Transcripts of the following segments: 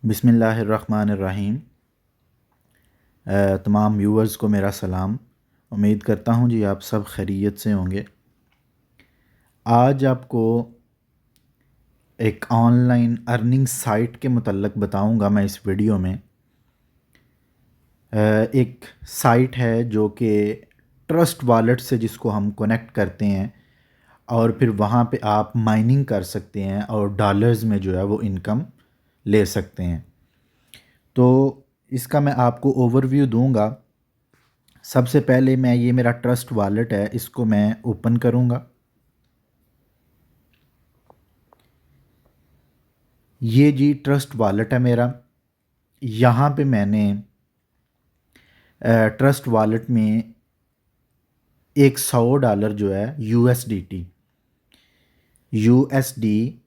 बिस्मिल्लाहिर्रहमानिर्रहीम। तमाम व्यूवर्स को मेरा सलाम। उम्मीद करता हूँ जी आप सब खैरियत से होंगे। आज आपको एक ऑनलाइन अर्निंग साइट के मुतल्लक़ बताऊँगा मैं इस वीडियो में। एक साइट है जो कि ट्रस्ट वॉलेट से जिसको हम कनेक्ट करते हैं और फिर वहाँ पे आप माइनिंग कर सकते हैं और डॉलर्स में जो है वो इनकम ले सकते हैं। तो इसका मैं आपको ओवरव्यू दूंगा। सबसे पहले मैं ये मेरा ट्रस्ट वॉलेट है, इसको मैं ओपन करूंगा। ये जी ट्रस्ट वॉलेट है मेरा। यहाँ पे मैंने ट्रस्ट वॉलेट में एक $100 जो है यूएसडी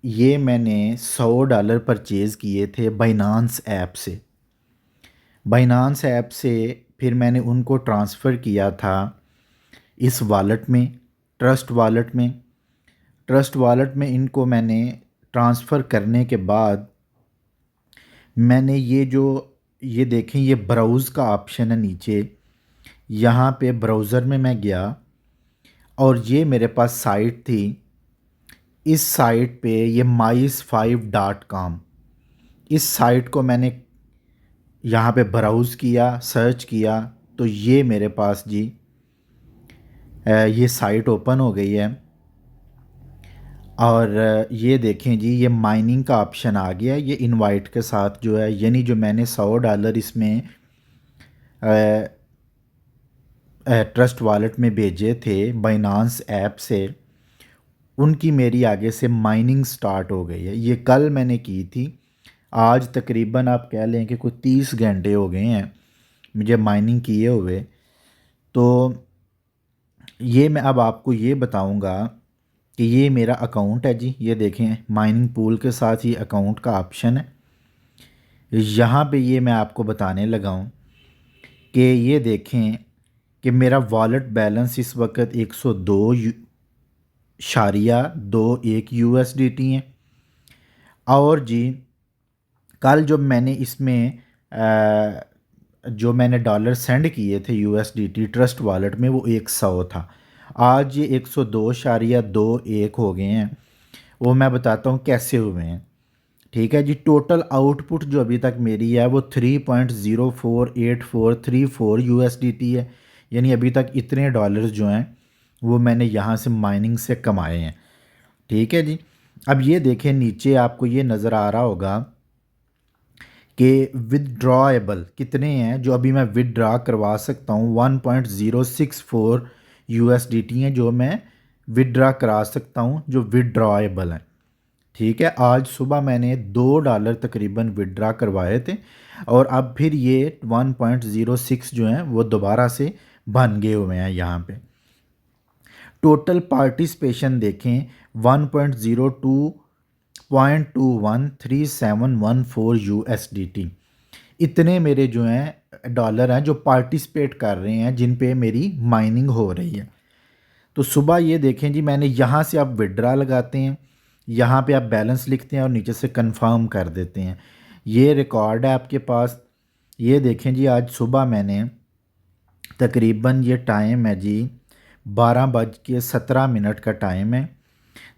ये मैंने $100 परचेज़ किए थे बाइनांस ऐप से। बाइनांस ऐप से फिर मैंने उनको ट्रांसफ़र किया था इस वॉलेट में, ट्रस्ट वॉलेट में इनको मैंने ट्रांसफ़र करने के बाद मैंने ये देखें, ये ब्राउज़ का ऑप्शन है नीचे, यहाँ पे ब्राउज़र में मैं गया और ये मेरे पास साइट थी। इस साइट पे ये mais5.com, इस साइट को मैंने यहाँ पे ब्राउज़ किया, सर्च किया तो ये मेरे पास जी ये साइट ओपन हो गई है। और ये देखें जी, ये माइनिंग का ऑप्शन आ गया, ये इनवाइट के साथ जो है, यानी जो मैंने $100 इसमें ट्रस्ट वॉलेट में भेजे थे बाइनांस ऐप से, उनकी मेरी आगे से माइनिंग स्टार्ट हो गई है। ये कल मैंने की थी। आज तकरीबन आप कह लें कि कोई 30 घंटे हो गए हैं मुझे माइनिंग किए हुए। तो ये मैं अब आपको ये बताऊंगा कि ये मेरा अकाउंट है जी। ये देखें, माइनिंग पूल के साथ ही अकाउंट का ऑप्शन है। यहाँ पे ये मैं आपको बताने लगा हूँ कि ये देखें कि मेरा वॉलेट बैलेंस इस वक्त 102.21 USDT है। और जी कल जब मैंने इसमें जो मैंने डॉलर सेंड किए थे USDT ट्रस्ट वॉलेट में, वो 100 था। आज ये 102.21 हो गए हैं। वो मैं बताता हूँ कैसे हुए हैं। ठीक है जी, टोटल आउटपुट जो अभी तक मेरी है वो 3.048434 USDT है। यानी अभी तक इतने डॉलर्स जो हैं वो मैंने यहाँ से माइनिंग से कमाए हैं। ठीक है जी। अब ये देखें, नीचे आपको ये नज़र आ रहा होगा कि विदड्रॉएबल कितने हैं जो अभी मैं विदड्रा करवा सकता हूँ। 1.064 USDT हैं जो मैं विदड्रा करा सकता हूँ, जो विदड्रॉएबल हैं। ठीक है, आज सुबह मैंने $2 तकरीबन विदड्रा करवाए थे और अब फिर ये 1.06 जो हैं वो दोबारा से बन गए हुए हैं। यहाँ पे टोटल पार्टिसिपेशन देखें, 1.02.213714 USDT। इतने मेरे जो हैं डॉलर हैं जो पार्टिसिपेट कर रहे हैं, जिन पे मेरी माइनिंग हो रही है। तो सुबह ये देखें जी, मैंने यहाँ से आप विड्रा लगाते हैं, यहाँ पे आप बैलेंस लिखते हैं और नीचे से कंफर्म कर देते हैं। ये रिकॉर्ड है आपके पास। ये देखें जी, आज सुबह मैंने तकरीबन, ये टाइम है जी 12:17 का टाइम है,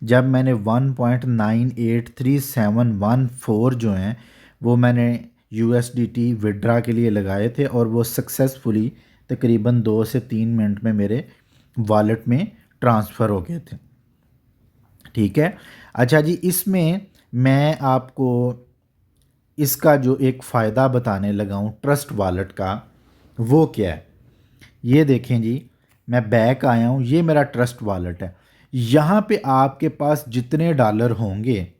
जब मैंने 1.983714 जो हैं वो मैंने USDT विड्रा के लिए लगाए थे और वो सक्सेसफुली तकरीबन 2 से 3 मिनट में मेरे वॉलेट में ट्रांसफ़र हो गए थे। ठीक है। अच्छा जी, इसमें मैं आपको इसका जो एक फ़ायदा बताने लगा हूँ ट्रस्ट वॉलेट का, वो क्या है। ये देखें जी, मैं बैक आया हूँ, ये मेरा ट्रस्ट वॉलेट है। यहाँ पे आपके पास जितने डॉलर होंगे,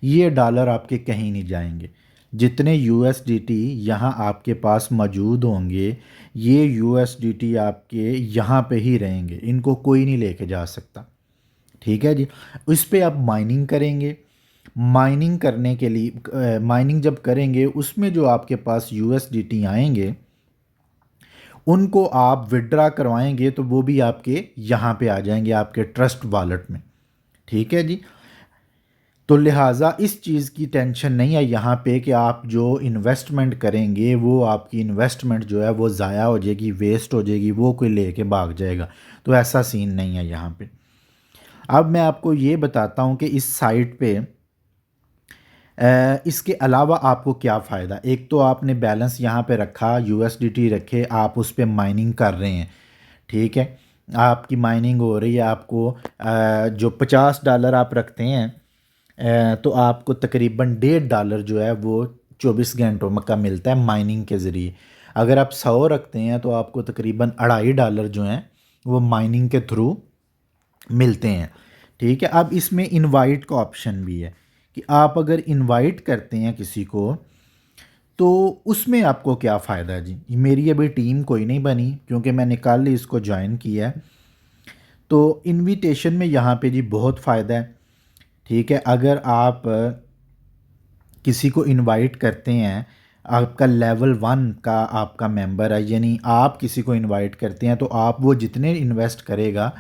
ये डॉलर आपके कहीं नहीं जाएंगे। जितने USDT यहाँ आपके पास मौजूद होंगे, ये USDT आपके यहाँ पे ही रहेंगे, इनको कोई नहीं लेके जा सकता। ठीक है जी। इस पे आप माइनिंग करेंगे। माइनिंग करने के लिए माइनिंग जब करेंगे, उसमें जो आपके पास USDT आएंगे उनको आप विड्रा करवाएंगे तो वो भी आपके यहाँ पे आ जाएंगे, आपके ट्रस्ट वॉलेट में। ठीक है जी। तो लिहाजा इस चीज़ की टेंशन नहीं है यहाँ पे कि आप जो इन्वेस्टमेंट करेंगे वो आपकी इन्वेस्टमेंट जो है वो ज़ाया हो जाएगी, वेस्ट हो जाएगी, वो कोई लेके भाग जाएगा। तो ऐसा सीन नहीं है यहाँ पे। अब मैं आपको ये बताता हूँ कि इस साइट पे इसके अलावा आपको क्या फ़ायदा। एक तो आपने बैलेंस यहाँ पे रखा, यूएसडीटी रखे, आप उस पे माइनिंग कर रहे हैं, ठीक है। आपकी माइनिंग हो रही है, आपको जो $50 आप रखते हैं, तो आपको तकरीबन $1.5 जो है वो 24 घंटों में का मिलता है माइनिंग के ज़रिए। अगर आप 100 रखते हैं तो आपको तकरीबन $2.5 जो हैं वो माइनिंग के थ्रू मिलते हैं, ठीक है। अब इसमें इनवाइट का ऑप्शन भी है कि आप अगर इनवाइट करते हैं किसी को तो उसमें आपको क्या फ़ायदा है जी। मेरी अभी टीम कोई नहीं बनी क्योंकि मैंने कल ही इसको ज्वाइन किया है। तो इनविटेशन में यहाँ पे जी बहुत फ़ायदा है, ठीक है। अगर आप किसी को इनवाइट करते हैं, आपका लेवल 1 का आपका मेंबर है, यानी आप किसी को इनवाइट करते हैं तो आप वो जितने इन्वेस्ट करेगा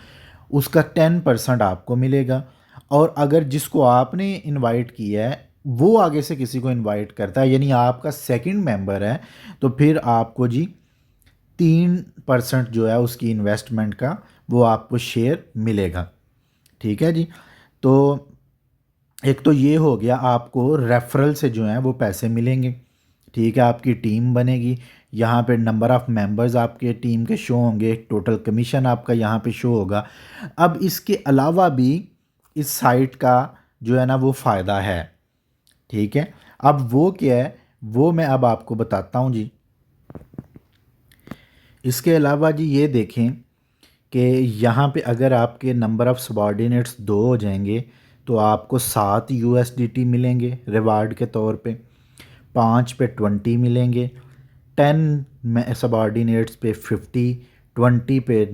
उसका 10% आपको मिलेगा। और अगर जिसको आपने इनवाइट किया है वो आगे से किसी को इनवाइट करता है, यानी आपका सेकंड मेंबर है, तो फिर आपको जी 3% जो है उसकी इन्वेस्टमेंट का वो आपको शेयर मिलेगा, ठीक है जी। तो एक तो ये हो गया, आपको रेफरल से जो है वो पैसे मिलेंगे, ठीक है। आपकी टीम बनेगी, यहाँ पे नंबर ऑफ़ मेंबर्स आपके टीम के शो होंगे, टोटल कमीशन आपका यहाँ पे शो होगा। अब इसके अलावा भी इस साइट का जो है ना वो फ़ायदा है, ठीक है। अब वो क्या है वो मैं अब आपको बताता हूँ जी। इसके अलावा जी ये देखें कि यहाँ पे अगर आपके नंबर ऑफ़ सबॉर्डिनेट्स 2 हो जाएंगे तो आपको 7 यूएसडीटी मिलेंगे रिवार्ड के तौर पे, 5 पे 20 मिलेंगे, 10 में सबॉर्डिनेट्स पे 50, 20 पे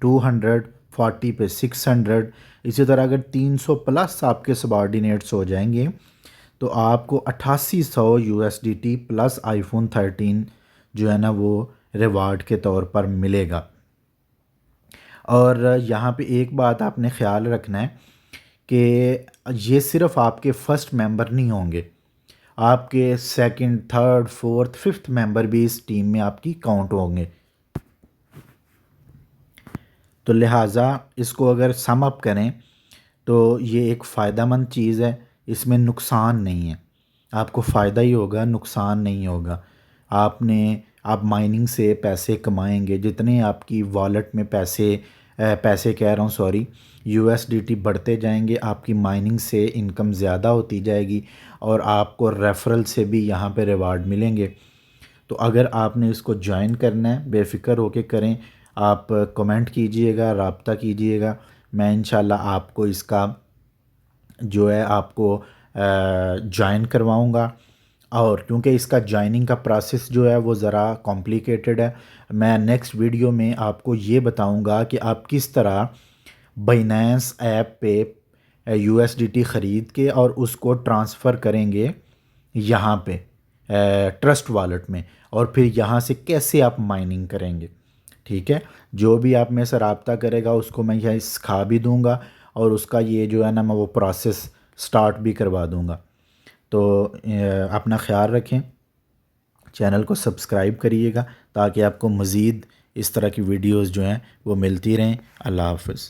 200, 40 पे 600। इसी तरह अगर 300 प्लस आपके सबॉर्डिनेट्स हो जाएंगे तो आपको 8800 यूएसडीटी प्लस आईफोन 13 जो है ना वो रिवार्ड के तौर पर मिलेगा। और यहाँ पे एक बात आपने ख़्याल रखना है कि ये सिर्फ़ आपके फ़र्स्ट मेंबर नहीं होंगे, आपके second, third, fourth, fifth member भी इस टीम में आपकी काउंट होंगे। तो लिहाजा इसको अगर सम अप करें तो ये एक फ़ायदेमंद चीज़ है, इसमें नुकसान नहीं है। आपको फ़ायदा ही होगा, नुकसान नहीं होगा। आप माइनिंग से पैसे कमाएंगे, जितने आपकी वॉलेट में पैसे कह रहा हूँ सॉरी, यूएसडीटी बढ़ते जाएंगे, आपकी माइनिंग से इनकम ज़्यादा होती जाएगी और आपको रेफरल से भी यहाँ पे रिवार्ड मिलेंगे। तो अगर आपने इसको ज्वाइन करना है बेफ़िक्र होके करें, आप कमेंट कीजिएगा, राब्ता कीजिएगा, मैं इंशाल्लाह आपको इसका जो है आपको ज्वाइन करवाऊँगा। और क्योंकि इसका जॉइनिंग का प्रोसेस जो है वो ज़रा कॉम्प्लिकेटेड है, मैं नेक्स्ट वीडियो में आपको ये बताऊंगा कि आप किस तरह बाइनेंस ऐप पे यूएसडीटी ख़रीद के और उसको ट्रांसफ़र करेंगे यहाँ पे ट्रस्ट वॉलेट में, और फिर यहाँ से कैसे आप माइनिंग करेंगे, ठीक है। जो भी आप में से रब्ता करेगा उसको मैं यह सिखा भी दूँगा और उसका ये जो है ना मैं वो प्रोसेस स्टार्ट भी करवा दूँगा। तो अपना ख़्याल रखें, चैनल को सब्सक्राइब करिएगा ताकि आपको मज़ीद इस तरह की वीडियोज़ जो हैं वो मिलती रहें। अल्लाह हाफ़िज़।